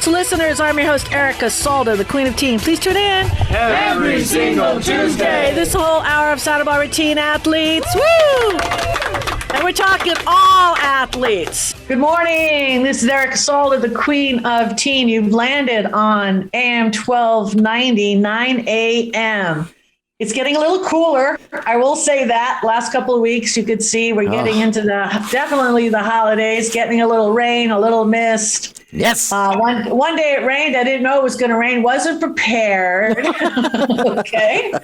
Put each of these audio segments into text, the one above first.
sports listeners. I'm your host, Erica Salda, the Queen of Teen. Please tune in every single Tuesday. This whole hour of Santa Barbara teen athletes. Woo! And we're talking all athletes. Good morning. This is Erica Salda, the Queen of Teen. You've landed on AM 1290, 9 a.m. It's getting a little cooler. I will say that. Last couple of weeks, you could see we're getting into definitely the holidays, getting a little rain, a little mist. Yes. One day it rained. I didn't know it was going to rain. Wasn't prepared. Okay.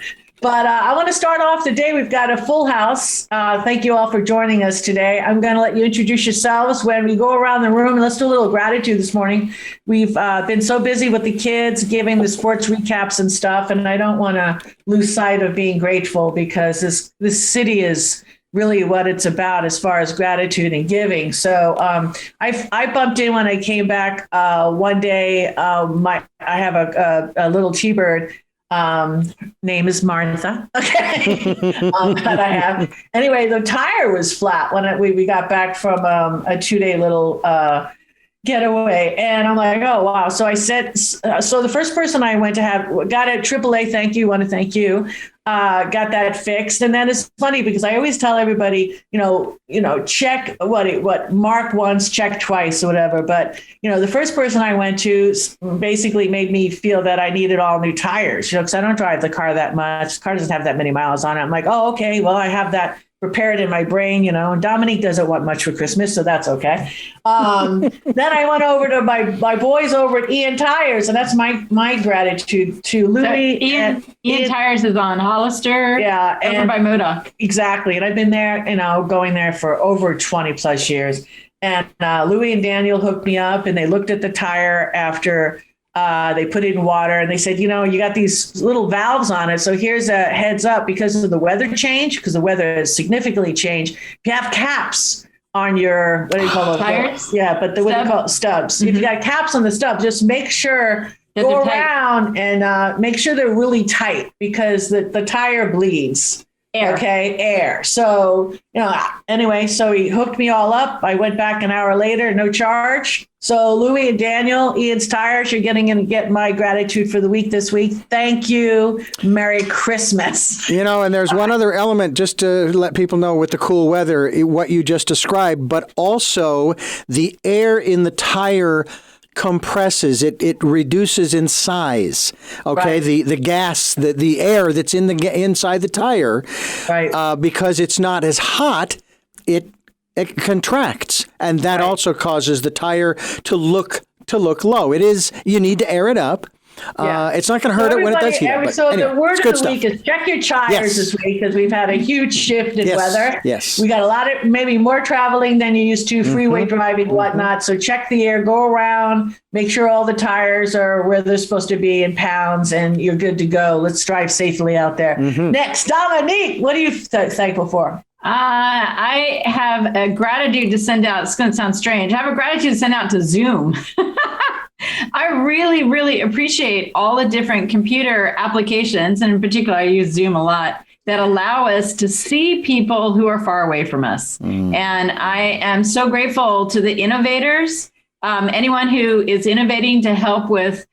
But I want to start off the day. We've got a full house. Thank you all for joining us today. I'm going to let you introduce yourselves when we go around the room. Let's do a little gratitude this morning. We've been so busy with the kids, giving the sports recaps and stuff, and I don't want to lose sight of being grateful because this city is really what it's about as far as gratitude and giving. So I bumped in when I came back one day. I have a little T-bird. Name is Martha. Okay. That I have. Anyway, the tire was flat when we got back from a 2-day little getaway. And I'm like, oh, wow. So I said, so the first person I went to got a AAA, thank you, want to thank you, got that fixed. And then it's funny because I always tell everybody, check what Mark wants, check twice or whatever. But, the first person I went to basically made me feel that I needed all new tires, because I don't drive the car that much. The car doesn't have that many miles on it. I'm like, oh, okay, well, I have that prepared in my brain, and Dominique doesn't want much for Christmas, so that's okay. Then I went over to my boys over at Ian Tires, and that's my gratitude to Louis. So Ian Tires is on Hollister, over by Modoc. Exactly, and I've been there, going there for over 20 plus years. And Louis and Daniel hooked me up, and they looked at the tire after they put it in water, and they said, you got these little valves on it. So here's a heads up, because of the weather change, because the weather has significally changed. If you have caps on your, what do you call those? Tires? Yeah, but what do you call it? Stubs. Mm-hmm. If you got caps on the stubs, just make sure, go around and make sure they're really tight, because the tire bleeds. Air. Okay, air. So, anyway, so he hooked me all up. I went back an hour later, no charge. So Louis and Daniel, Ian's Tires, you're get my gratitude for the week this week. Thank you. Merry Christmas. And there's one other element, just to let people know, with the cool weather, what you just described, but also the air in the tire compresses, it reduces in size. Okay, right. The gas, the air that's inside the tire, right? Because it's not as hot, it contracts, and that also causes the tire to look low. You need to air it up. It's not going to hurt it when it does heat. So anyway, the word of the week is check your tires this week, because we've had a huge shift in weather. Yes. We got a lot of, maybe more traveling than you used to, freeway driving, whatnot. So check the air, go around, make sure all the tires are where they're supposed to be in pounds, and you're good to go. Let's drive safely out there. Next, Dominique, what are you thankful for? I have a gratitude to send out. It's going to sound strange. I have a gratitude to send out to Zoom. I really, really appreciate all the different computer applications, and in particular, I use Zoom a lot, that allow us to see people who are far away from us. And I am so grateful to the innovators, anyone who is innovating to help with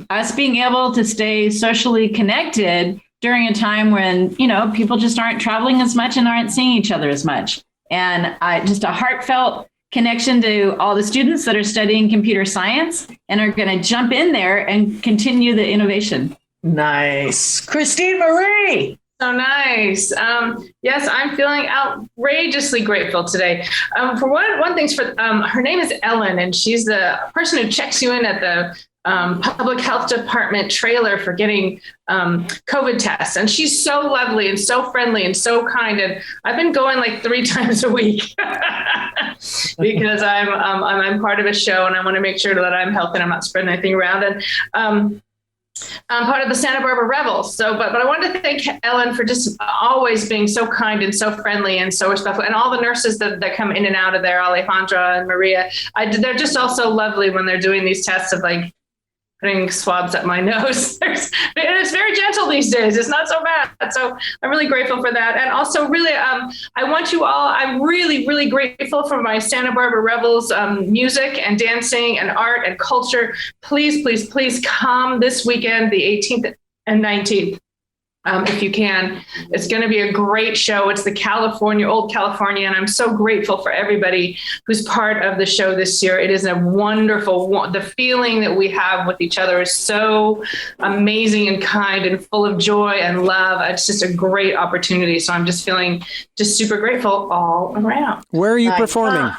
us being able to stay socially connected during a time when, people just aren't traveling as much and aren't seeing each other as much. And just a heartfelt connection to all the students that are studying computer science and are going to jump in there and continue the innovation. Nice. Kristine Marie. So nice. Yes, I'm feeling outrageously grateful today. For one thing, her name is Ellen, and she's the person who checks you in at the public health department trailer for getting COVID tests. And she's so lovely and so friendly and so kind. And I've been going like 3 times a week because I'm part of a show, and I want to make sure that I'm healthy and I'm not spreading anything around. And I'm part of the Santa Barbara Rebels. So, but I wanted to thank Ellen for just always being so kind and so friendly and so respectful. And all the nurses that come in and out of there, Alejandra and Maria, they're just all so lovely when they're doing these tests of like putting swabs up my nose. It's very gentle these days. It's not so bad. So I'm really grateful for that. And also really, I want you all, I'm really, really grateful for my Santa Barbara Rebels music and dancing and art and culture. Please, please, please come this weekend, the 18th and 19th. If you can. It's going to be a great show. It's the Old California, and I'm so grateful for everybody who's part of the show this year. It is a wonderful, the feeling that we have with each other is so amazing and kind and full of joy and love. It's just a great opportunity. So I'm just feeling just super grateful all around. Where are you performing?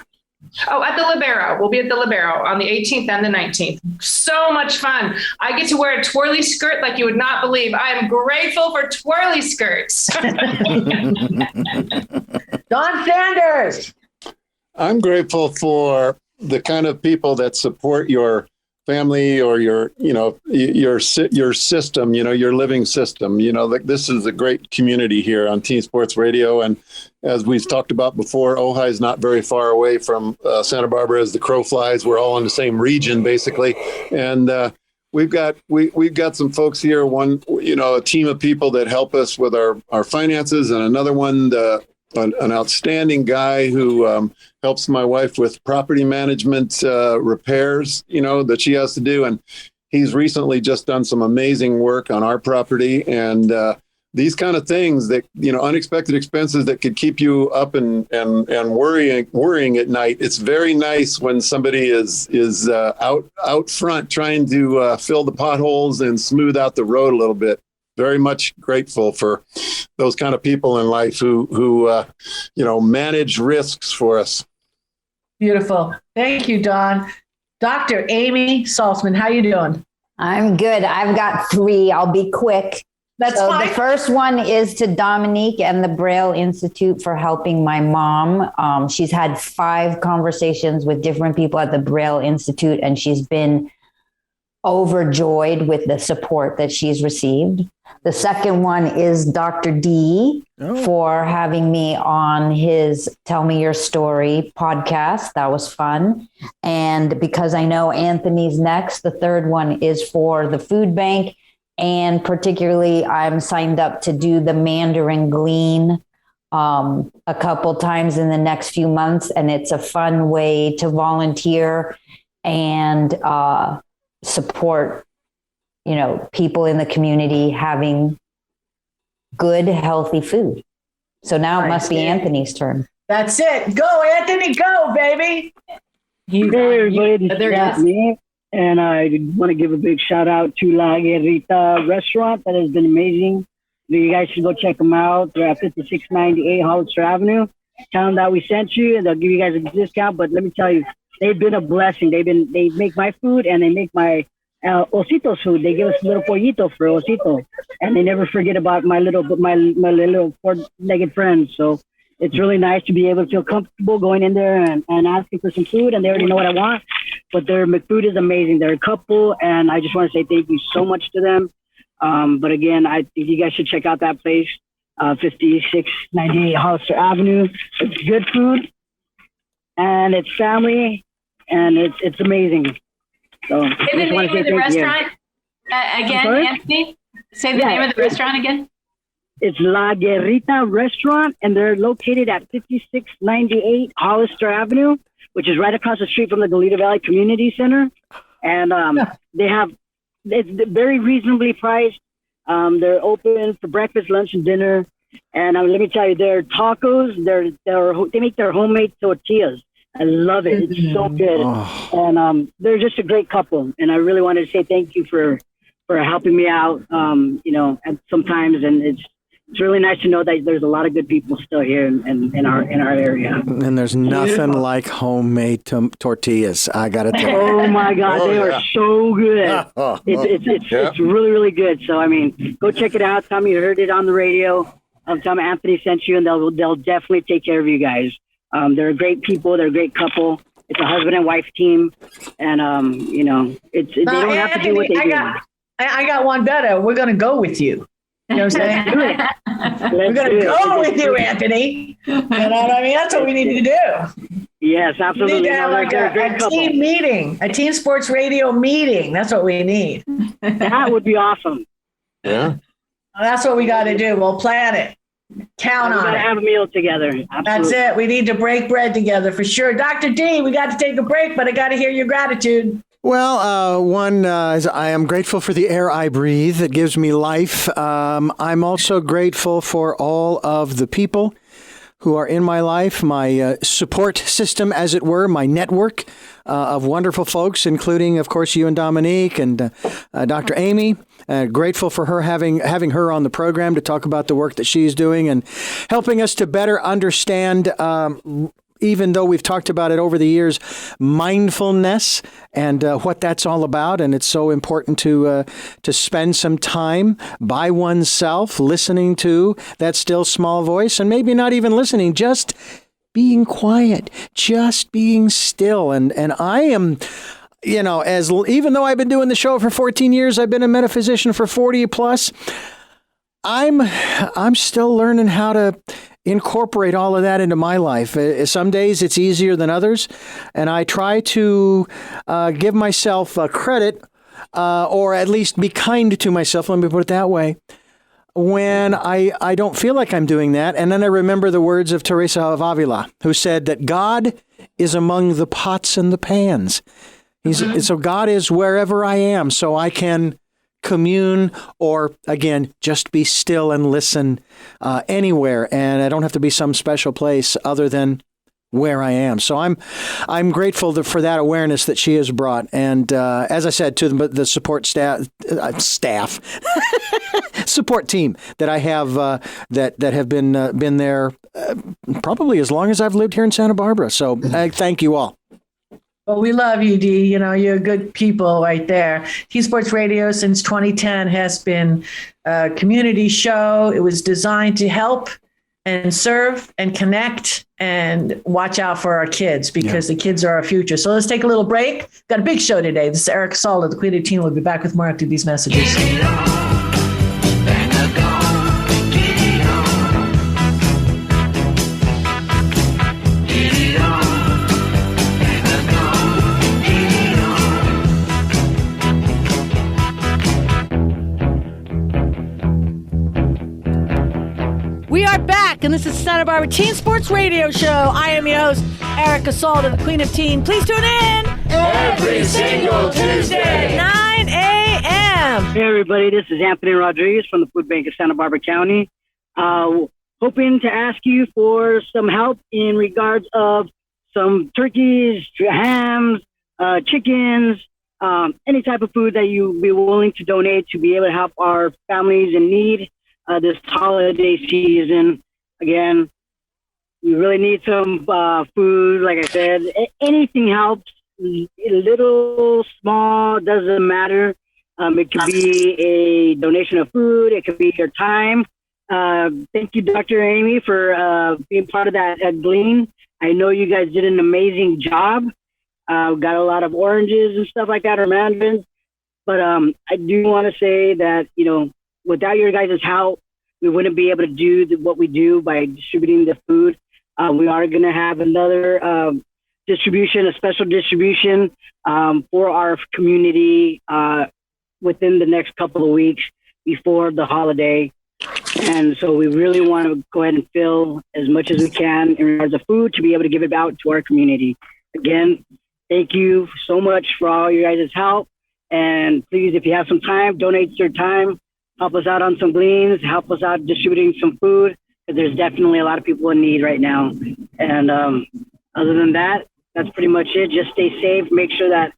At the Libero. We'll be at the Libero on the 18th and the 19th. So much fun. I get to wear a twirly skirt like you would not believe. I am grateful for twirly skirts. Don Sanders. I'm grateful for the kind of people that support your family or your system, your living system. Like this is a great community here on Teen Sports Radio. And as we've talked about before, Ojai is not very far away from Santa Barbara as the crow flies. We're all in the same region, basically. And we've got some folks here, a team of people that help us with our finances, and another one, an outstanding guy who helps my wife with property management repairs, that she has to do. And he's recently just done some amazing work on our property. And these kind of things that, unexpected expenses that could keep you up and worrying at night. It's very nice when somebody is out front trying to fill the potholes and smooth out the road a little bit. Very much grateful for those kind of people in life who manage risks for us. Beautiful. Thank you, Don. Dr. Amy Saltzman, how you doing? I'm good. I've got 3. I'll be quick. That's fine. The first one is to Dominique and the Braille Institute for helping my mom. She's had 5 conversations with different people at the Braille Institute, and she's been overjoyed with the support that she's received. The second one is Dr. D for having me on his Tell Me Your Story podcast. That was fun. And because I know Anthony's next, the third one is for the food bank. And particularly, I'm signed up to do the Mandarin Glean a couple times in the next few months. And it's a fun way to volunteer and support, people in the community having good, healthy food. So now it must be Anthony's turn. That's it. Go, Anthony. Go, baby. Hey, everybody. This is Anthony. And I want to give a big shout out to La Guerrita restaurant. That has been amazing. You guys should go check them out. They're at 5698 Hollister Avenue. Tell them that we sent you, and they'll give you guys a discount. But let me tell you, they've been a blessing. They make my food, and they make my Osito's food. They give us a little pollito for Osito, and they never forget about my little 4-legged friends. So it's really nice to be able to feel comfortable going in there and asking for some food, and they already know what I want. But their food is amazing. They're a couple, and I just want to say thank you so much to them. But again, I think you guys should check out that place, 5698 Hollister Avenue. It's good food, and it's family, and it's amazing. So say the name of the restaurant again, Anthony. Say the name of the restaurant again. It's La Guerrita Restaurant, and they're located at 5698 Hollister Avenue, which is right across the street from the Goleta Valley Community Center. And it's very reasonably priced. They're open for breakfast, lunch, and dinner. And let me tell you, their tacos, they make their homemade tortillas. I love it. It's so good. And they're just a great couple. And I really wanted to say thank you for helping me out, and sometimes. And it's really nice to know that there's a lot of good people still here in our area. And there's nothing like homemade tortillas. I got to tell you. Oh my God, they are so good. It's really, really good. So I mean, go check it out. Tell me you heard it on the radio. Tell me Anthony sent you, and they'll definitely take care of you guys. They're great people. They're a great couple. It's a husband and wife team, and they don't have to do what they do. I got one better. We're going to go with you. You know what I'm saying? We're going to go with you, Anthony. You know what I mean? That's what we need to do. Yes, We absolutely. need to have like They're great a couple. team meeting, a Teen Sports Radio meeting. That's what we need. That would be awesome. Yeah. That's what we got to do. We'll plan it. Count We on gotta it. have a meal together. Absolutely. That's it. We need to break bread together for sure. Dr. D, we got to take a break, but I got to hear your gratitude. Well, is I am grateful for the air I breathe. It gives me life. I'm also grateful for all of the people who are in my life, my support system, as it were, my network of wonderful folks, including, of course, you and Dominique and Dr. Amy. Grateful for her having her on the program to talk about the work that she's doing and helping us to better understand, even though we've talked about it over the years, mindfulness and what that's all about. And it's so important to spend some time by oneself listening to that still small voice, and maybe not even listening, just being quiet, just being still. And I am, even though I've been doing the show for 14 years, I've been a metaphysician for 40 plus, I'm still learning how to incorporate all of that into my life. Some days it's easier than others, and I try to give myself credit, or at least be kind to myself, let me put it that way, when I don't feel like I'm doing that. And then I remember the words of Teresa of Avila, who said that God is among the pots and the pans. So God is wherever I am, so I can commune, or again, just be still and listen anywhere. And I don't have to be some special place other than where I am. So I'm grateful for that awareness that she has brought. And as I said, to the support staff, support team that I have that have been there probably as long as I've lived here in Santa Barbara. So thank you all. Well, we love you, Dee. You're good people right there. Teen Sports Radio since 2010 has been a community show. It was designed to help and serve and connect and watch out for our kids, because the kids are our future. So let's take a little break. Got a big show today. This is Erica Salda, the Queen of Teen. We'll be back with more after these messages. We are back, and this is Santa Barbara Teen Sports Radio Show. I am your host, Erica Salda, the Queen of Teen. Please tune in every single Tuesday, 9 a.m. Hey, everybody. This is Anthony Rodriguez from the Food Bank of Santa Barbara County. Hoping to ask you for some help in regards of some turkeys, hams, chickens, any type of food that you'd be willing to donate to be able to help our families in need this holiday season. Again, we really need some food. Like I said, anything helps. Little, small, doesn't matter. It could be a donation of food. It could be your time. Thank you, Dr. Amy, for being part of that Glean. I know you guys did an amazing job. Got a lot of oranges and stuff like that, or mandarins. But I do want to say that, without your guys' help, we wouldn't be able to do what we do by distributing the food. We are going to have another distribution, a special distribution for our community within the next couple of weeks before the holiday. And so we really want to go ahead and fill as much as we can in regards to food to be able to give it out to our community. Again, thank you so much for all your guys' help. And please, if you have some time, donate your time. Help us out on some gleans. Help us out distributing some food, because there's definitely a lot of people in need right now. And other than that, that's pretty much it. Just stay safe. Make sure that,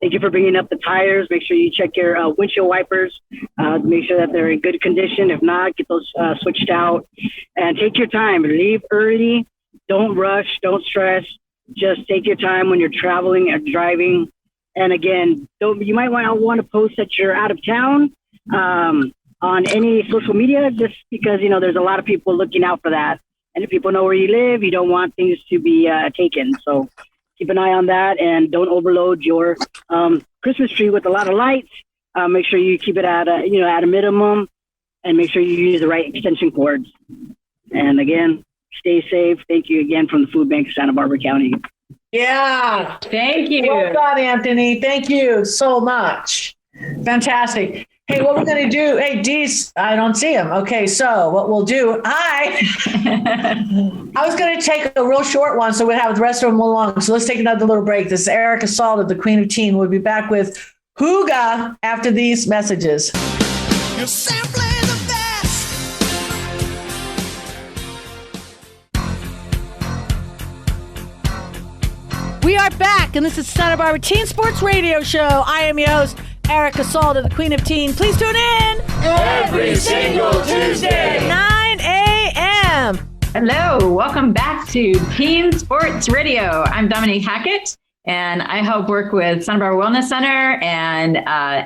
thank you for bringing up the tires. Make sure you check your windshield wipers. Make sure that they're in good condition. If not, get those switched out. And take your time. Leave early. Don't rush. Don't stress. Just take your time when you're traveling or driving. And again, you might want to post that you're out of town on any social media, just because, there's a lot of people looking out for that. And if people know where you live, you don't want things to be taken. So keep an eye on that, and don't overload your Christmas tree with a lot of lights. Make sure you keep it at a minimum, and make sure you use the right extension cords. And again, stay safe. Thank you again from the Food Bank of Santa Barbara County. Yeah. Thank you. Well done, Anthony. Thank you so much. Fantastic. Hey, what we're going to do, hey, Dee's, I don't see him. Okay, so what we'll do, I was going to take a real short one, so we'll have the rest of them long. So let's take another little break. This is Erica Salda, the Queen of Teen. We'll be back with Hygge after these messages. You're simply the best. We are back, and this is Santa Barbara Teen Sports Radio Show. I am your host, Erica Salda, the Queen of Teen. Please tune in Every single Tuesday. 9 a.m. Hello, welcome back to Teen Sports Radio. I'm Dominiqie Hackett, and I help work with Santa Barbara Wellness Center and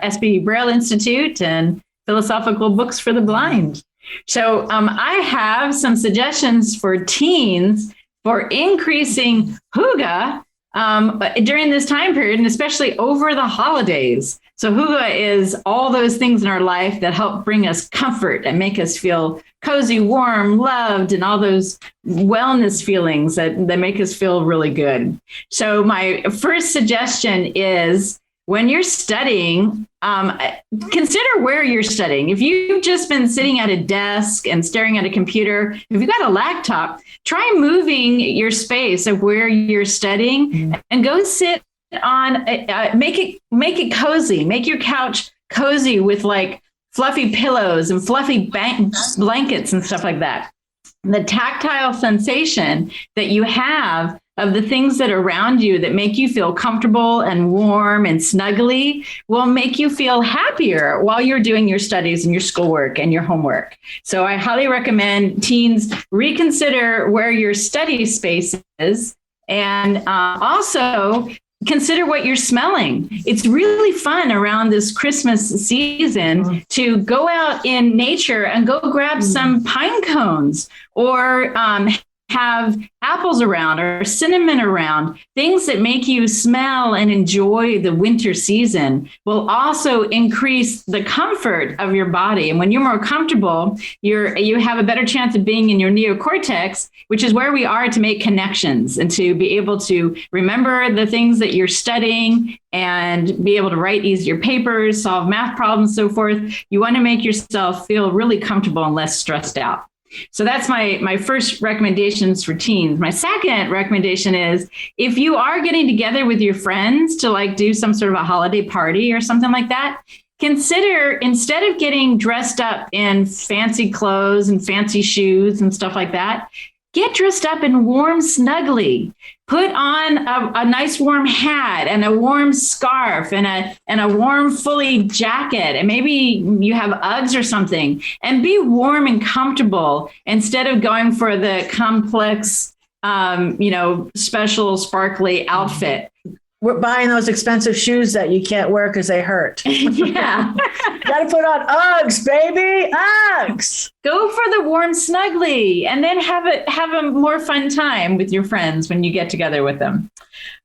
SB Braille Institute and Philosophical Books for the Blind. So I have some suggestions for teens for increasing hygge during this time period, and especially over the holidays. So hygge is all those things in our life that help bring us comfort and make us feel cozy, warm, loved, and all those wellness feelings that make us feel really good. So my first suggestion is, when you're studying, consider where you're studying. If you've just been sitting at a desk and staring at a computer, if you've got a laptop, try moving your space of where you're studying and go sit on, make it cozy. Make your couch cozy with like fluffy pillows and fluffy blankets and stuff like that. The tactile sensation that you have of the things that are around you that make you feel comfortable and warm and snuggly will make you feel happier while you're doing your studies and your schoolwork and your homework. So I highly recommend teens reconsider where your study space is, and also consider what you're smelling. It's really fun around this Christmas season to go out in nature and go grab some pine cones or have apples around or cinnamon around. Things that make you smell and enjoy the winter season will also increase the comfort of your body. And when you're more comfortable, you have a better chance of being in your neocortex, which is where we are to make connections and to be able to remember the things that you're studying and be able to write easier papers, solve math problems, so forth. You want to make yourself feel really comfortable and less stressed out. So that's my first recommendations for teens. My second recommendation is, if you are getting together with your friends to like do some sort of a holiday party or something like that, consider, instead of getting dressed up in fancy clothes and fancy shoes and stuff like that, get dressed up in warm snuggly. Put on a nice warm hat and a warm scarf and a warm fully jacket, and maybe you have Uggs or something, and be warm and comfortable instead of going for the complex, special sparkly outfit. We're buying those expensive shoes that you can't wear because they hurt. Yeah. Got to put on Uggs, baby. Uggs. Go for the warm snuggly and then have a more fun time with your friends when you get together with them.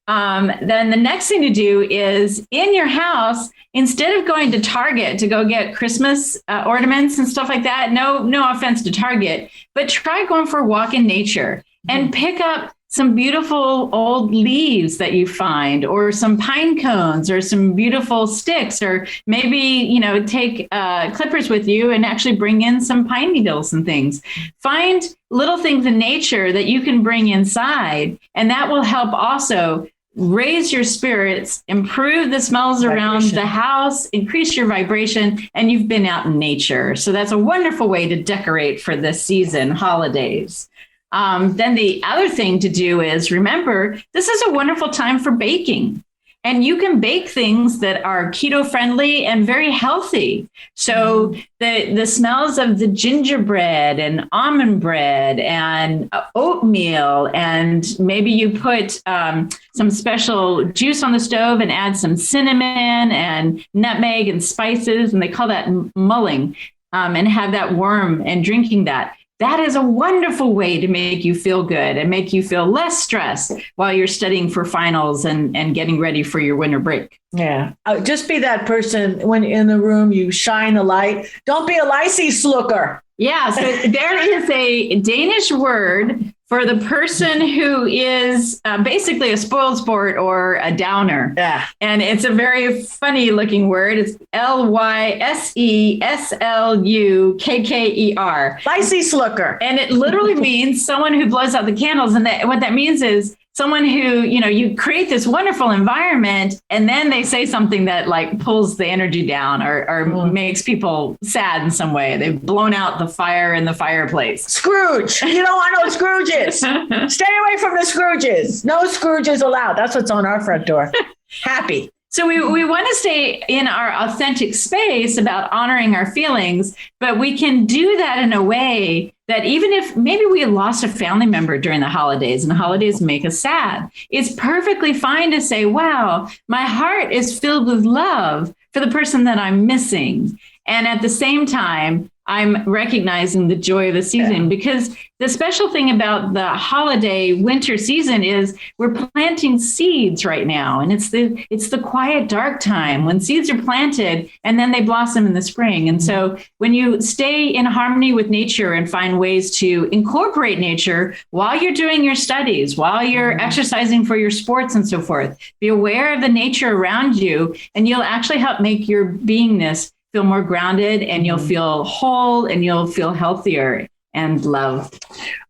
Then the next thing to do is, in your house, instead of going to Target to go get Christmas ornaments and stuff like that, no offense to Target, but try going for a walk in nature and pick up some beautiful old leaves that you find, or some pine cones, or some beautiful sticks, or maybe, take clippers with you and actually bring in some pine needles and things. Find little things in nature that you can bring inside, and that will help also raise your spirits, improve the smells around the house, increase your vibration, and you've been out in nature. So that's a wonderful way to decorate for this season, holidays. Then the other thing to do is, remember, this is a wonderful time for baking. And you can bake things that are keto friendly and very healthy. So the smells of the gingerbread and almond bread and oatmeal, and maybe you put some special juice on the stove and add some cinnamon and nutmeg and spices, and they call that mulling, and have that warm and drinking that. That is a wonderful way to make you feel good and make you feel less stressed while you're studying for finals and getting ready for your winter break. Yeah. Just be that person when in the room, you shine a light. Don't be a lycee slooker. Yeah. So there is a Danish word for the person who is basically a spoiled sport or a downer. Yeah. And it's a very funny looking word. It's LYSESLUKKER. Lysis looker. And it literally means someone who blows out the candles. And what that means is someone who, you create this wonderful environment and then they say something that like pulls the energy down or makes people sad in some way. They've blown out the fire in the fireplace. Scrooge. You don't want no Scrooges. Stay away from the Scrooges. No Scrooges allowed. That's what's on our front door. Happy. So we want to stay in our authentic space about honoring our feelings, but we can do that in a way that even if maybe we lost a family member during the holidays and the holidays make us sad, it's perfectly fine to say, wow, my heart is filled with love for the person that I'm missing. And at the same time, I'm recognizing the joy of the season because the special thing about the holiday winter season is we're planting seeds right now. And it's the quiet, dark time when seeds are planted and then they blossom in the spring. And so when you stay in harmony with nature and find ways to incorporate nature while you're doing your studies, while you're exercising for your sports and so forth, be aware of the nature around you, and you'll actually help make your beingness feel more grounded, and you'll feel whole and you'll feel healthier and loved.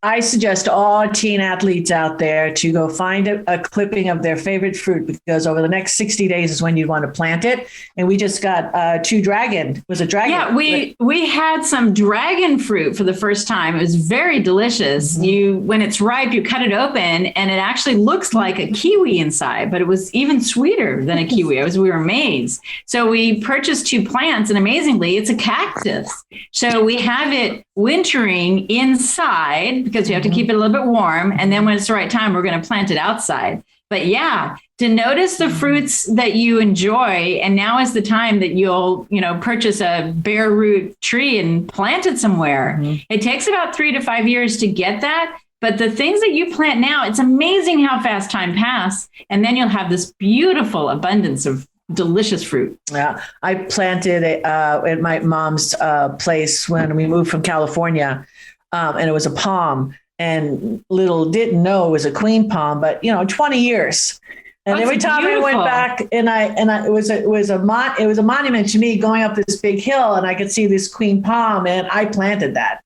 I suggest all teen athletes out there to go find a clipping of their favorite fruit, because over the next 60 days is when you'd want to plant it. And we just got 2 dragon. Was it dragon? Yeah, we had some dragon fruit for the first time. It was very delicious. When it's ripe, you cut it open and it actually looks like a kiwi inside, but it was even sweeter than a kiwi. We were amazed. So we purchased 2 plants, and amazingly, it's a cactus. So we have it wintering inside because you have to keep it a little bit warm. And then when it's the right time, we're going to plant it outside. But yeah, to notice the fruits that you enjoy. And now is the time that you'll, purchase a bare root tree and plant it somewhere. It takes about 3 to 5 years to get that. But the things that you plant now, it's amazing how fast time passes. And then you'll have this beautiful abundance of delicious fruit. Yeah, I planted it at my mom's place when we moved from California, and it was a palm. And little didn't know it was a queen palm, but 20 years. And every time I went back, it was a monument to me going up this big hill, and I could see this queen palm, and I planted that.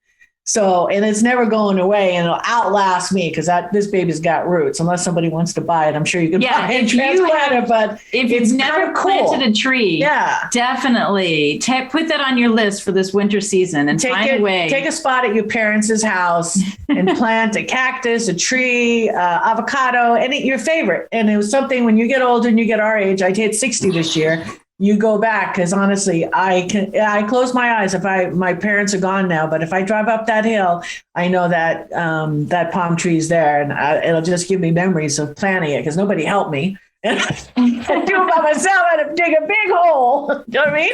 So, and it's never going away, and it'll outlast me because this baby's got roots. Unless somebody wants to buy it, I'm sure you can buy it and transplant it. But if you've never planted a tree, definitely put that on your list for this winter season and find a way. Take a spot at your parents' house and plant a cactus, a tree, avocado, your favorite. And it was something when you get older and you get our age. I hit 60 this year. You go back, because honestly, I close my eyes if my parents are gone now, but if I drive up that hill, I know that that palm tree is there, and it'll just give me memories of planting it, because nobody helped me. And I do it by myself. I had to dig a big hole. You know what I mean?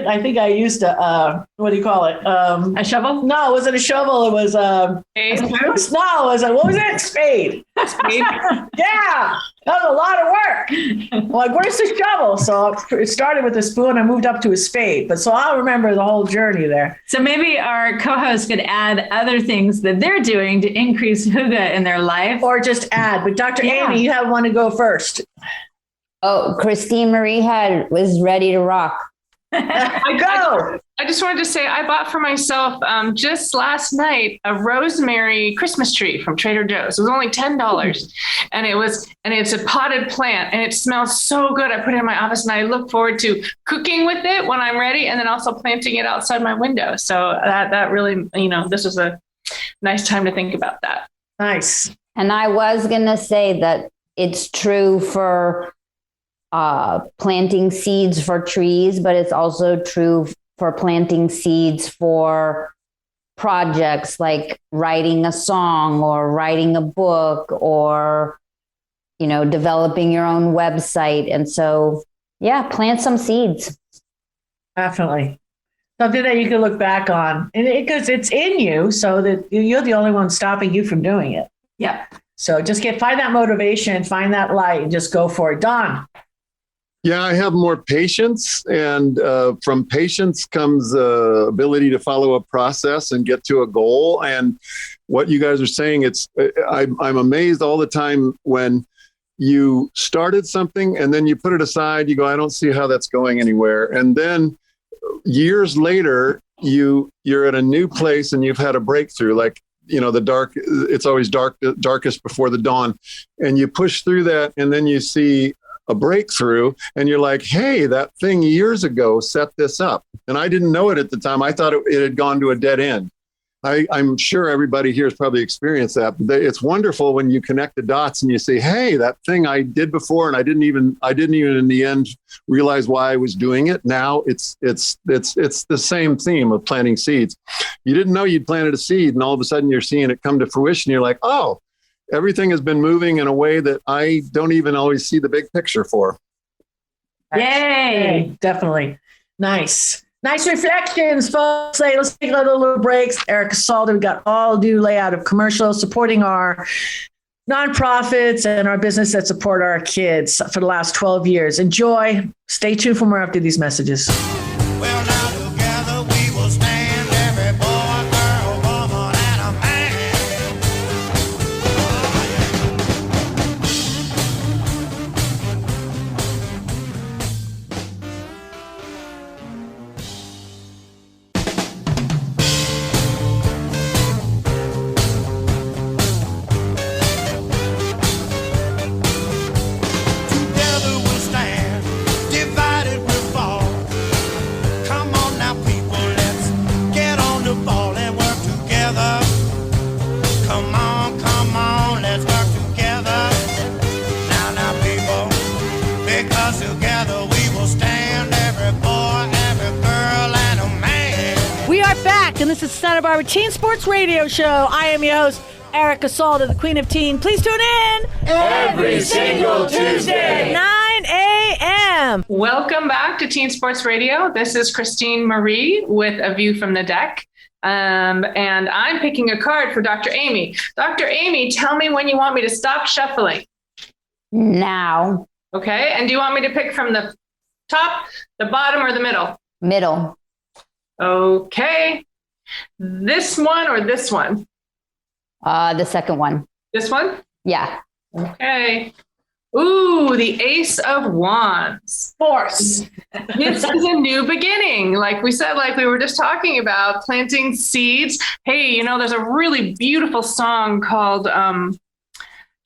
I think I used what do you call it? A shovel? No, it wasn't a shovel. It was spade. What was it? Spade. Spade. Yeah. That was a lot of work. I'm like, where's the shovel? So it started with a spoon. I moved up to a spade. But so I'll remember the whole journey there. So maybe our co-hosts could add other things that they're doing to increase hygge in their life. Or just add. But Dr. Amy, you have one to go first. Oh, Kristine Marie was ready to rock. I just wanted to say I bought for myself just last night a rosemary Christmas tree from Trader Joe's. It was only $10, and it's a potted plant, and it smells so good. I put it in my office, and I look forward to cooking with it when I'm ready, and then also planting it outside my window. So that really, this was a nice time to think about that. Nice. And I was gonna say that it's true for planting seeds for trees, but it's also true for planting seeds for projects like writing a song or writing a book or, developing your own website. And so, plant some seeds. Definitely. Something that you can look back on, and because it's in you, so that you're the only one stopping you from doing it. Yeah. So just find that motivation, find that light, and just go for it. Dawn. Yeah, I have more patience, and from patience comes the ability to follow a process and get to a goal. And what you guys are saying, I'm amazed all the time when you started something and then you put it aside. You go, I don't see how that's going anywhere. And then years later, you're at a new place and you've had a breakthrough. Like, it's always darkest before the dawn, and you push through that, and then you see a breakthrough, and you're like, hey, that thing years ago set this up. And I didn't know it at the time. I thought it had gone to a dead end. I'm sure everybody here has probably experienced that. But it's wonderful when you connect the dots and you say, hey, that thing I did before, and I didn't even in the end realize why I was doing it. Now it's the same theme of planting seeds. You didn't know you'd planted a seed, and all of a sudden you're seeing it come to fruition. You're like, oh, everything has been moving in a way that I don't even always see the big picture for. Yay! Definitely. Nice reflections, folks. Hey, let's take a little breaks. Erica Salder, we got all new layout of commercials supporting our nonprofits and our business that support our kids for the last 12 years. Enjoy. Stay tuned for more after these messages. Well, now together we will stand, every boy, girl, woman, and a man. Together we'll stand, divided we'll fall. Come on now, people, let's get on the ball and work together. Come on, let's work together. Now, people, because together we will stand, every boy, every girl, and a man. We are back, and this is Santa Barbara Teen Sports Radio Show. I am your host, Erica Salda, the Queen of Teen. Please tune in Every single Tuesday. 9 a.m. Welcome back to Teen Sports Radio. This is Kristine Marie with A View from the Deck. And I'm picking a card for Dr. Amy. Dr. Amy, tell me when you want me to stop shuffling. Now, Okay. And do you want me to pick from the top, the bottom, or the middle? middle. Okay. This one or this one? The second one. This one? Yeah. Okay. Ooh, the Ace of Wands. Force. This is a new beginning. Like we said, like we were just talking about planting seeds. Hey, there's a really beautiful song called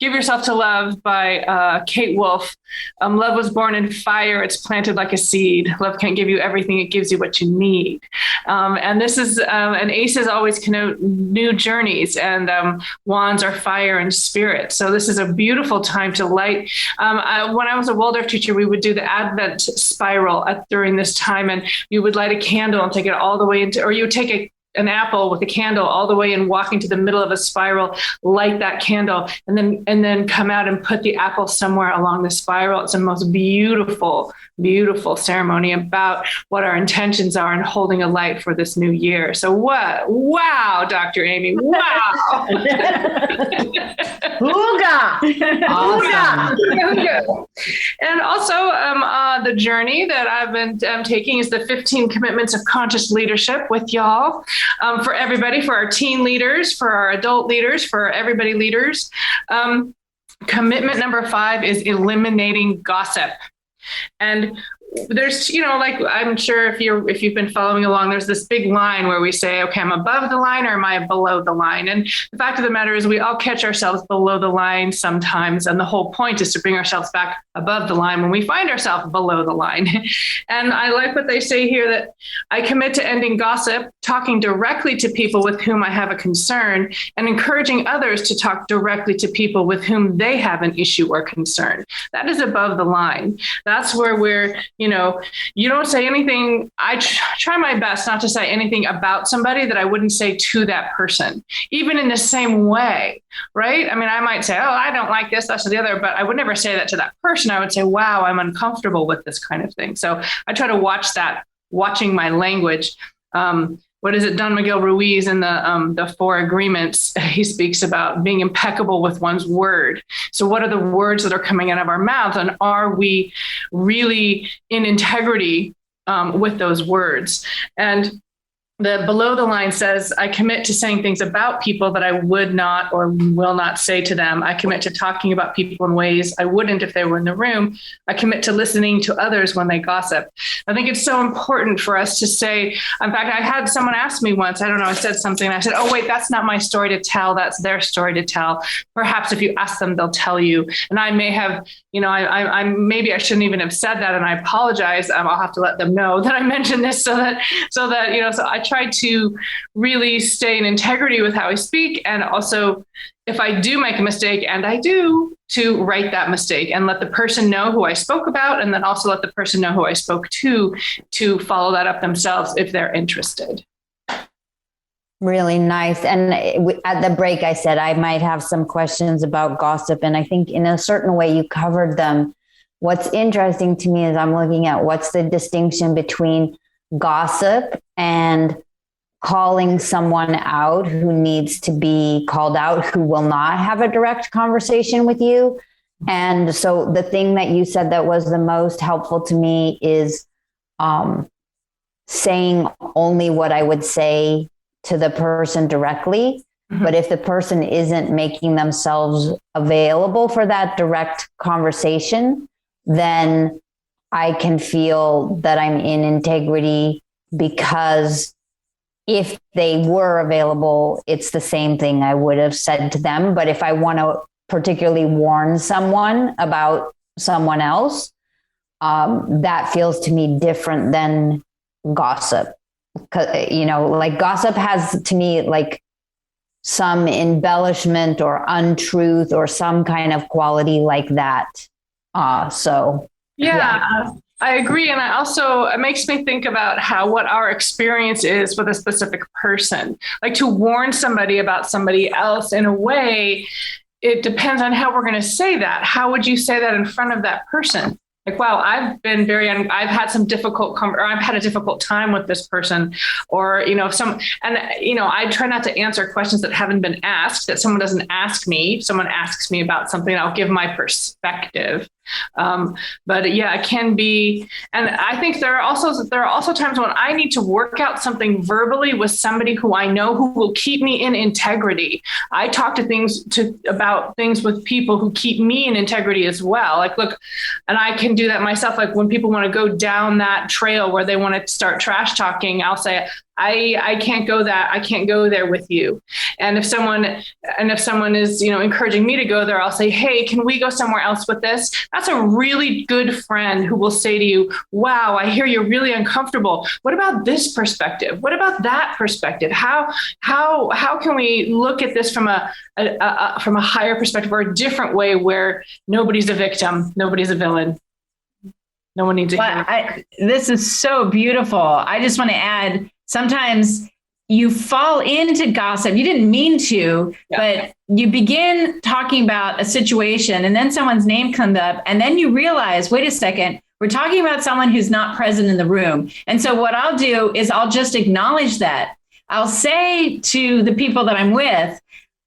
Give Yourself to Love by Kate Wolf. Love was born in fire. It's planted like a seed. Love can't give you everything. It gives you what you need. And this is an aces always connote new journeys, and wands are fire and spirit. So this is a beautiful time to light. When I was a Waldorf teacher, we would do the Advent spiral during this time, and you would light a candle and take it all the way into, or you would take an apple with a candle all the way and walking to the middle of a spiral, light that candle, and then come out and put the apple somewhere along the spiral. It's the most beautiful, beautiful ceremony about what our intentions are in holding a light for this new year. So what? Wow, Dr. Amy. Wow. Hooga. Awesome. And also the journey that I've been taking is the 15 commitments of conscious leadership with y'all. For everybody, for our teen leaders, for our adult leaders, for everybody leaders. Commitment number 5 is eliminating gossip. And there's, like I'm sure if you've been following along, there's this big line where we say, okay, I'm above the line or am I below the line? And the fact of the matter is we all catch ourselves below the line sometimes. And the whole point is to bring ourselves back above the line when we find ourselves below the line. And I like what they say here, that I commit to ending gossip, talking directly to people with whom I have a concern, and encouraging others to talk directly to people with whom they have an issue or concern. That is above the line. That's where we're, you don't say anything. I try my best not to say anything about somebody that I wouldn't say to that person, even in the same way, right? I mean, I might say, oh, I don't like this, that's the other, but I would never say that to that person. I would say, wow, I'm uncomfortable with this kind of thing. So I try to watch that, watching my language. what is it? Don Miguel Ruiz in the Four Agreements, he speaks about being impeccable with one's word. So what are the words that are coming out of our mouths, and are we really in integrity with those words? And the below the line says, I commit to saying things about people that I would not or will not say to them. I commit to talking about people in ways I wouldn't if they were in the room. I commit to listening to others when they gossip. I think it's so important for us to say, in fact, I had someone ask me once, I don't know, I said something and I said, oh, wait, that's not my story to tell. That's their story to tell. Perhaps if you ask them, they'll tell you. And I may have, I maybe I shouldn't even have said that. And I apologize. I'll have to let them know that I mentioned this so that, so I try to really stay in integrity with how I speak. And also, if I do make a mistake, and I do, to write that mistake and let the person know who I spoke about, and then also let the person know who I spoke to follow that up themselves if they're interested. Really nice. And at the break, I said I might have some questions about gossip. And I think in a certain way you covered them. What's interesting to me is I'm looking at what's the distinction between gossip and calling someone out who needs to be called out, who will not have a direct conversation with you. And so the thing that you said that was the most helpful to me is saying only what I would say to the person directly. Mm-hmm. But if the person isn't making themselves available for that direct conversation, then I can feel that I'm in integrity, because if they were available, it's the same thing I would have said to them. But if I want to particularly warn someone about someone else, that feels to me different than gossip. Like gossip has to me like some embellishment or untruth or some kind of quality like that. Yeah. I agree. And it makes me think about what our experience is with a specific person. Like, to warn somebody about somebody else, in a way, it depends on how we're going to say that. How would you say that in front of that person? Like, wow, I've had some difficult, or I've had a difficult time with this person, or, I try not to answer questions that haven't been asked, that someone doesn't ask me. If someone asks me about something, I'll give my perspective. But yeah, it can be. And I think there are also times when I need to work out something verbally with somebody who I know who will keep me in integrity. I talk about things with people who keep me in integrity as well. Like, look, and I can do that myself. Like, when people want to go down that trail where they want to start trash talking, I'll say, I can't go there with you. And if someone is, encouraging me to go there, I'll say, hey, can we go somewhere else with this? That's a really good friend who will say to you, wow, I hear you're really uncomfortable. What about this perspective? What about that perspective? How can we look at this from a higher perspective, or a different way, where nobody's a victim, nobody's a villain? No one needs to hear. This is so beautiful. I just want to add, sometimes you fall into gossip. You didn't mean to, but you begin talking about a situation, and then someone's name comes up, and then you realize, wait a second, we're talking about someone who's not present in the room. And so what I'll do is I'll just acknowledge that. I'll say to the people that I'm with,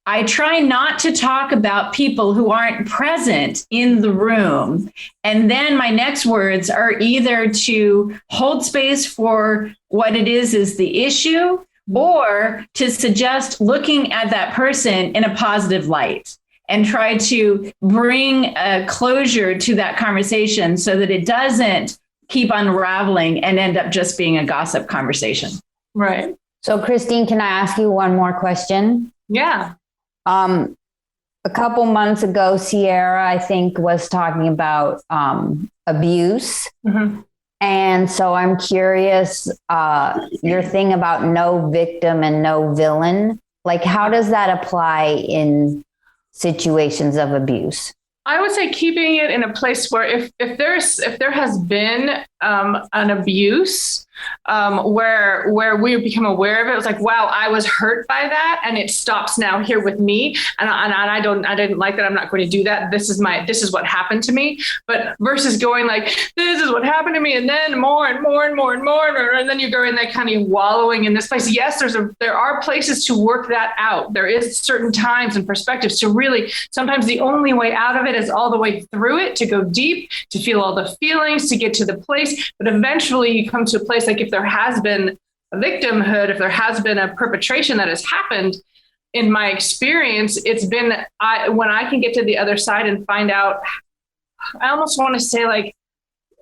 I try not to talk about people who aren't present in the room. And then my next words are either to hold space for what it is the issue, or to suggest looking at that person in a positive light and try to bring a closure to that conversation so that it doesn't keep unraveling and end up just being a gossip conversation. Right. So, Kristine, can I ask you one more question? Yeah. A couple months ago, Sierra, I think, was talking about abuse. Mm-hmm. And so I'm curious, your thing about no victim and no villain, like, how does that apply in situations of abuse? I would say keeping it in a place where if there has been an abuse, where we become aware of it. It was like, wow, I was hurt by that, and it stops now here with me. And I didn't like that. I'm not going to do that. This is what happened to me. But versus going like, this is what happened to me, and then more and more and more and more, and then you go in there kind of wallowing in this place. Yes, there are places to work that out. There is certain times and perspectives to really. Sometimes the only way out of it is all the way through it, to go deep, to feel all the feelings, to get to the place. But eventually, you come to a place like if there has been a victimhood, if there has been a perpetration that has happened, in my experience, it's been when I can get to the other side and find out, I almost want to say like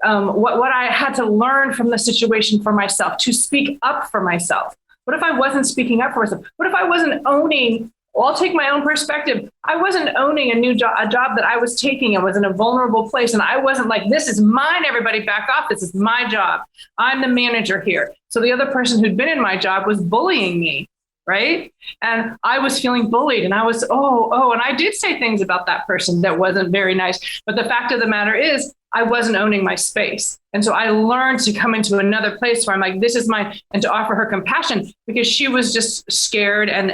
what I had to learn from the situation for myself, to speak up for myself. What if I wasn't speaking up for myself? What if I wasn't owning? Well, I'll take my own perspective. I wasn't owning a job that I was taking. I was in a vulnerable place, and I wasn't like, this is mine, everybody back off. This is my job. I'm the manager here. So the other person who'd been in my job was bullying me, right? And I was feeling bullied, and I was, and I did say things about that person that wasn't very nice. But the fact of the matter is, I wasn't owning my space. And so I learned to come into another place where I'm like, this is and to offer her compassion, because she was just scared and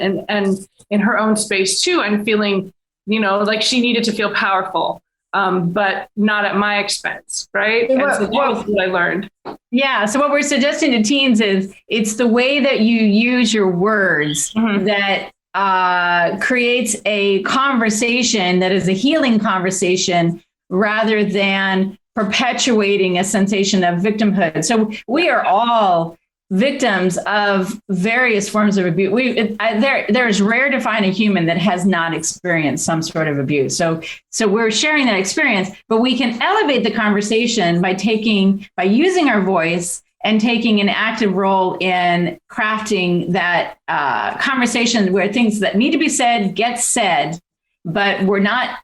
in her own space too, and feeling, like she needed to feel powerful, but not at my expense. Right. And so that was what I learned. Yeah. So what we're suggesting to teens is it's the way that you use your words that creates a conversation that is a healing conversation, rather than perpetuating a sensation of victimhood. So we are all victims of various forms of abuse. There's rare to find a human that has not experienced some sort of abuse. So we're sharing that experience, but we can elevate the conversation by using our voice and taking an active role in crafting that conversation where things that need to be said get said, but we're not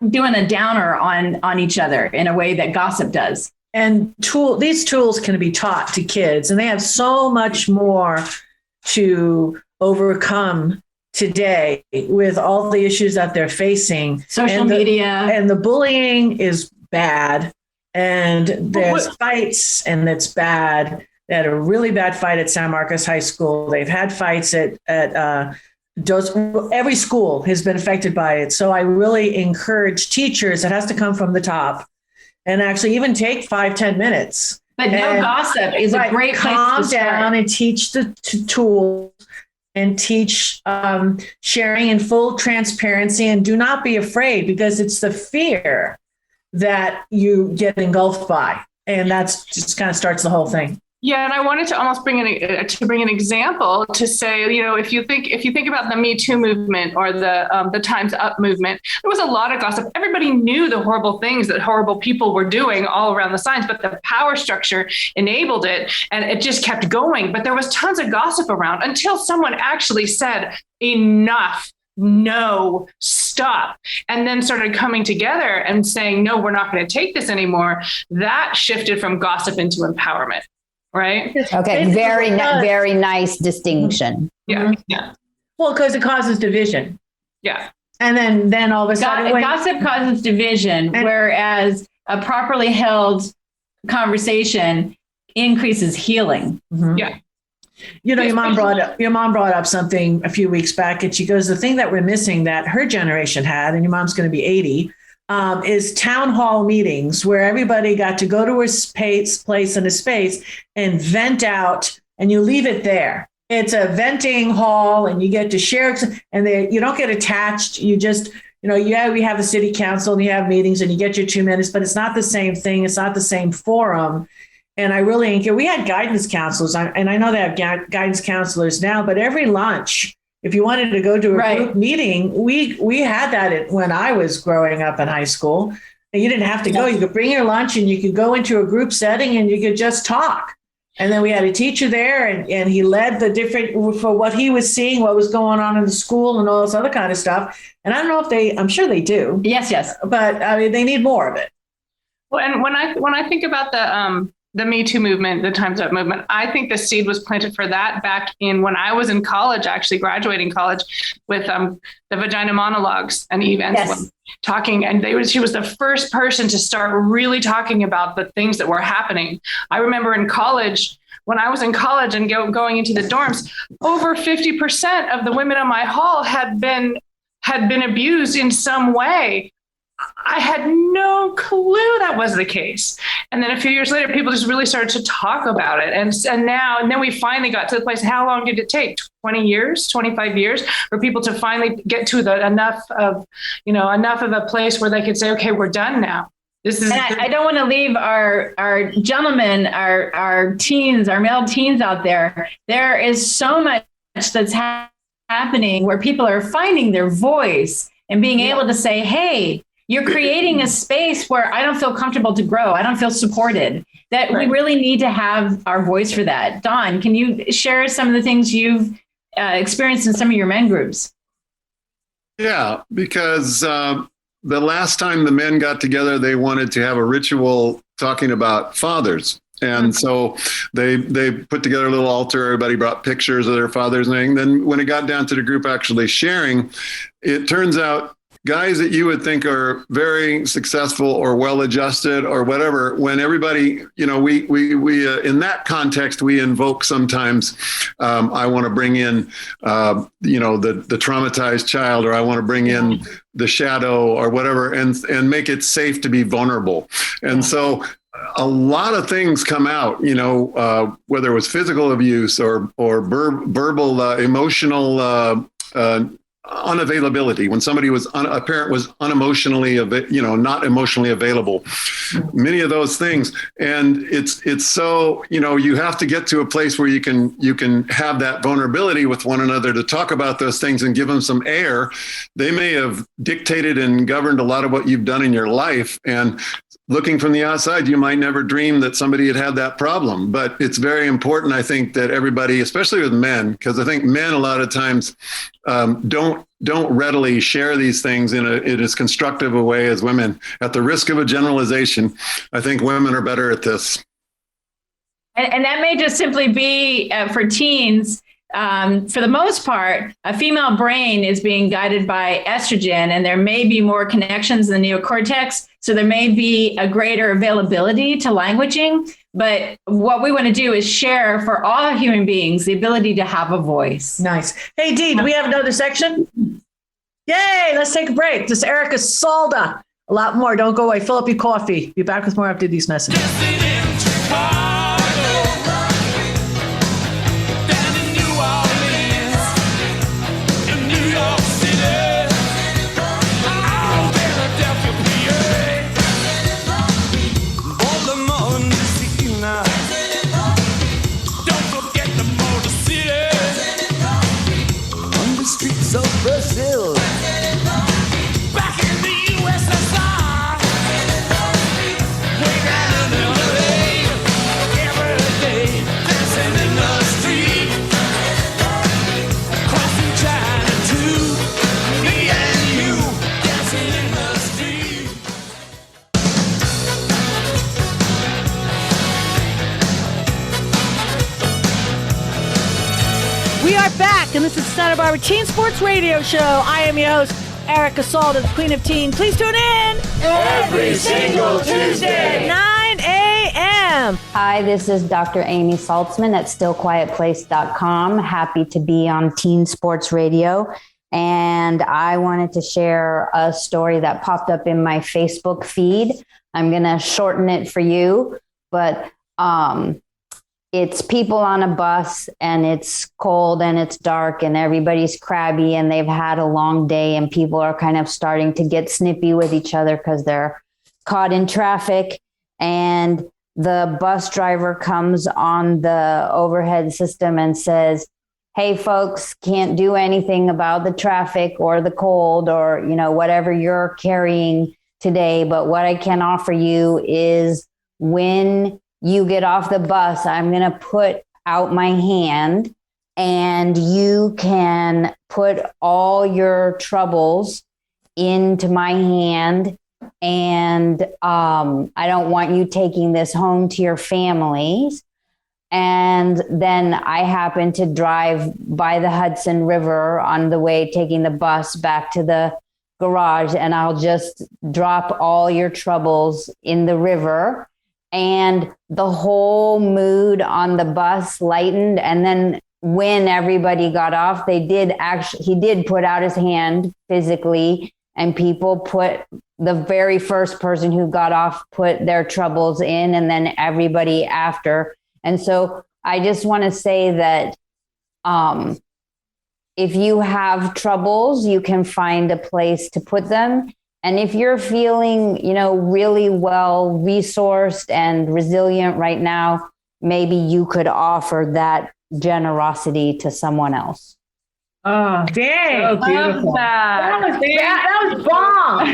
doing a downer on each other in a way that gossip does. And these tools can be taught to kids, and they have so much more to overcome today with all the issues that they're facing. Social media. And the bullying is bad, and there's fights, and it's bad. They had a really bad fight at San Marcos High School. They've had fights at every school has been affected by it. So I really encourage teachers, it has to come from the top, and actually even take 5-10 minutes. But no gossip is a great place calm to start. down and teach the tools, and teach sharing in full transparency, and do not be afraid, because it's the fear that you get engulfed by. And that's just kind of starts the whole thing. Yeah, and I wanted to almost bring an example to say, if you think about the Me Too movement or the Time's Up movement, there was a lot of gossip. Everybody knew the horrible things that horrible people were doing all around the signs, but the power structure enabled it, and it just kept going. But there was tons of gossip around until someone actually said, enough. No, stop. And then started coming together and saying, no, we're not going to take this anymore. That shifted from gossip into empowerment. Right. Okay. Very nice distinction. Yeah. Yeah. Well, because it causes division. Yeah. And then all of a sudden, gossip causes division, whereas a properly held conversation increases healing. Mm-hmm. Yeah. Your mom brought up something a few weeks back, and she goes, the thing that we're missing that her generation had, and your mom's going to be 80, is town hall meetings where everybody got to go to a place in a space and vent out, and you leave it there. It's a venting hall, and you get to share, and you don't get attached. You just, we have a city council, and you have meetings, and you get your 2 minutes, but it's not the same thing. It's not the same forum. And I really encourage, we had guidance counselors, and I know they have guidance counselors now, but every lunch, if you wanted to go to a group meeting, we had that when I was growing up in high school. And you didn't have to go. You could bring your lunch, and you could go into a group setting, and you could just talk. And then we had a teacher there, and he led the different for what he was seeing, what was going on in the school, and all this other kind of stuff. And I don't know if I'm sure they do. Yes. But I mean, they need more of it. Well, and when I think about the Me Too movement, the Time's Up movement. I think the seed was planted for that back in when I was in college, actually graduating college, with the Vagina Monologues and Eve Ensslin talking. And she was the first person to start really talking about the things that were happening. I remember in college, when I was in college and going into the dorms, over 50% of the women in my hall had been abused in some way. I had no clue that was the case. And then a few years later, people just really started to talk about it. And then we finally got to the place. How long did it take? 20 years, 25 years for people to finally get to enough of a place where they could say, okay, we're done now. And I don't want to leave our gentlemen, our teens, our male teens out there. There is so much that's happening where people are finding their voice and being able to say, hey, you're creating a space where I don't feel comfortable to grow. I don't feel supported. That we really need to have our voice for that. Dawn, can you share some of the things you've experienced in some of your men groups? Yeah, because the last time the men got together, they wanted to have a ritual talking about fathers. And so they put together a little altar. Everybody brought pictures of their fathers. And then when it got down to the group actually sharing, it turns out guys that you would think are very successful or well-adjusted or whatever, when everybody, we in that context, we invoke sometimes, I want to bring in, the traumatized child, or I want to bring in the shadow or whatever, and make it safe to be vulnerable. And so a lot of things come out, whether it was physical abuse or verbal, emotional, unavailability, when somebody a parent was unemotionally, not emotionally available, many of those things. And it's so, you have to get to a place where you can have that vulnerability with one another to talk about those things and give them some air. They may have dictated and governed a lot of what you've done in your life. And looking from the outside, you might never dream that somebody had that problem. But it's very important, I think, that everybody, especially with men, because I think men a lot of times don't readily share these things in as constructive a way as women. At the risk of a generalization, I think women are better at this. And that may just simply be for teens. For the most part, a female brain is being guided by estrogen, and there may be more connections in the neocortex. So there may be a greater availability to languaging. But what we want to do is share for all human beings the ability to have a voice. Nice. Hey, Dee, do we have another section? Yay, let's take a break. This is Erica Salda. A lot more. Don't go away. Fill up your coffee. Be back with more after these messages. Brazil. Back in the USSR. Way down in LA. Every day, dancing in the street. Crossing China too. Me and you, dancing in the street. We are back, and this is Santa Barbara Teen Sports Radio Show. I am your host, Erica Salda, the Queen of Teen. Please tune in every single Tuesday, 9 a.m. Hi, this is Dr. Amy Saltzman at stillquietplace.com. Happy to be on Teen Sports Radio. And I wanted to share a story that popped up in my Facebook feed. I'm going to shorten it for you, but it's people on a bus, and it's cold and it's dark and everybody's crabby and they've had a long day, and people are kind of starting to get snippy with each other because they're caught in traffic. And the bus driver comes on the overhead system and says, hey, folks, can't do anything about the traffic or the cold or, whatever you're carrying today. But what I can offer you is when you get off the bus, I'm going to put out my hand, and you can put all your troubles into my hand, and I don't want you taking this home to your families. And then I happened to drive by the Hudson River on the way, taking the bus back to the garage, and I'll just drop all your troubles in the river. And the whole mood on the bus lightened. And then when everybody got off, he did put out his hand physically, and the very first person who got off put their troubles in, and then everybody after. And so I just want to say that if you have troubles, you can find a place to put them. And if you're feeling, really well resourced and resilient right now, maybe you could offer that generosity to someone else. Oh, dang. So beautiful. That was bomb.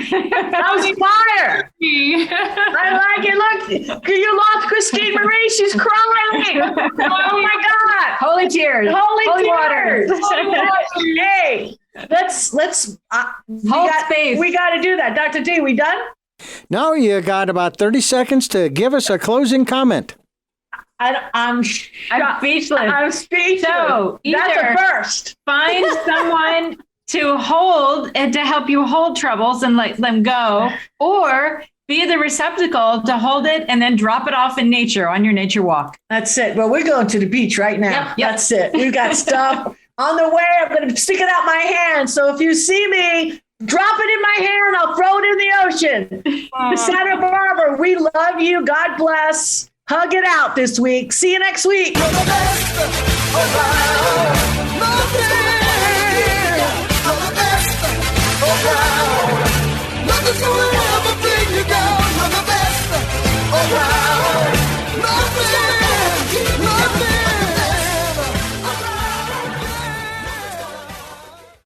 That was fire. I like it. Look, you lost Kristine Marie. She's crying. Oh my God. Holy tears. Holy waters. Hey, let's hold space. We got to do that. Dr. D, we done? No, you got about 30 seconds to give us a closing comment. I'm speechless. I'm speechless. So that's a first. Find someone to hold and to help you hold troubles and let them go, or be the receptacle to hold it and then drop it off in nature on your nature walk. That's it. Well, we're going to the beach right now. Yep. That's it. We've got stuff on the way. I'm going to stick it out my hand. So if you see me, drop it in my hand. I'll throw it in the ocean. Santa Barbara, we love you. God bless. Hug it out this week. See you next week. You're the best. Oh, wow. Nothing